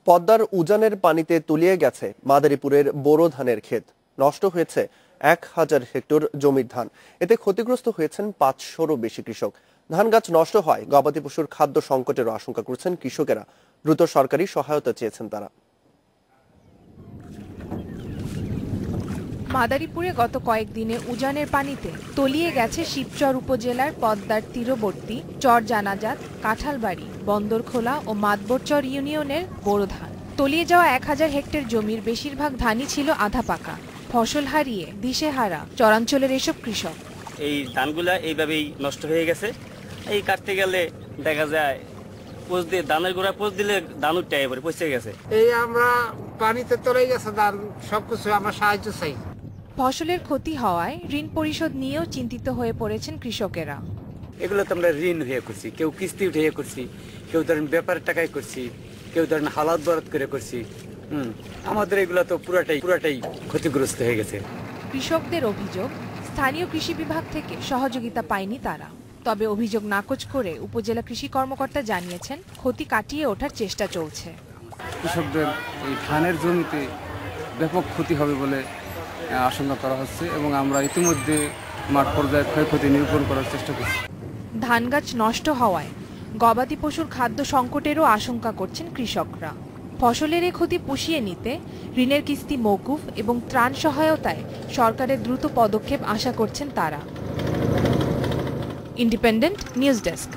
পদ্মার উজানের পানিতে তলিয়ে গেছে মাদারীপুরের বোরো ধানের ক্ষেত। নষ্ট হয়েছে 1000 হেক্টর জমির ধান। এতে ক্ষতিগ্রস্ত হয়েছেন 500-রও বেশি কৃষক। ধান গাছ নষ্ট হয় গবাদি পশুর খাদ্য সংকটেরও আশঙ্কা করছেন কৃষকেরা। দ্রুত সরকারি সহায়তা চেয়েছেন তারা। মাদারীপুরে গত কয়েকদিনে উজানের পানিতে তলিয়ে গেছে শিবচর উপজেলার পদ্মার তীরবর্তী চর জানাজাত, কাঁঠালবাড়ি, বন্দরখোলা ও মাতবরচর ইউনিয়নের বোরো ধান। তলিয়ে যাওয়া 1000 হেক্টর জমির বেশিরভাগ ধানই ছিল আধা পাকা। ফসল হারিয়ে দিশেহারা চরাঞ্চলের এসব কৃষক। এই ধানগুলা এইভাবেই নষ্ট হয়ে গেছে। এই কাটতে গেলে দেখা যায় পোষ দিয়ে ধানের গোড়া পোষ দিলে ধান উঠে এবারে পচে গেছে। এই আমরা পানিতে তলে গেছে ধান, সবকিছু আমরা সাহায্য চাই। ফসলের ক্ষতি হওয়ায় ঋণ পরিশোধ নিয়েও চিন্তিত হয়ে পড়েছেন কৃষকেরা। এগুলো তো আমরা ঋণ হয়ে করছি, কেউ কিস্তি উঠে করছি, কেউ ধরেন ব্যাপারের টাকায় করছি, কেউ ধরেন হালাত বরাদ করে করছি। আমাদের এগুলো তো পুরাটাই ক্ষতিগ্রস্ত হয়ে গেছে। কৃষকদের অভিযোগ, স্থানীয় কৃষি বিভাগ থেকে সহযোগিতা পায়নি তারা। তবে অভিযোগ নাকচ করে উপজেলা কৃষি কর্মকর্তা জানিয়েছেন ক্ষতি কাটিয়ে ওঠার চেষ্টা চলছে। কৃষকদের এই ধানের জমিতে ব্যাপক ক্ষতি হবে বলে আশঙ্কা করা হচ্ছে এবং আমরা ইতিমধ্যে মাঠ পর্যায়ে ক্ষয়ক্ষতি নিরূপণ করার চেষ্টা করছি। ধান গাছ নষ্ট হওয়ায় গবাদি পশুর খাদ্য সংকটেরও আশঙ্কা করছেন কৃষকরা। ফসলের এ ক্ষতি পুষিয়ে নিতে ঋণের কিস্তি মওকুফ এবং ত্রাণ সহায়তায় সরকারের দ্রুত পদক্ষেপ আশা করছেন তারা। Independent news desk.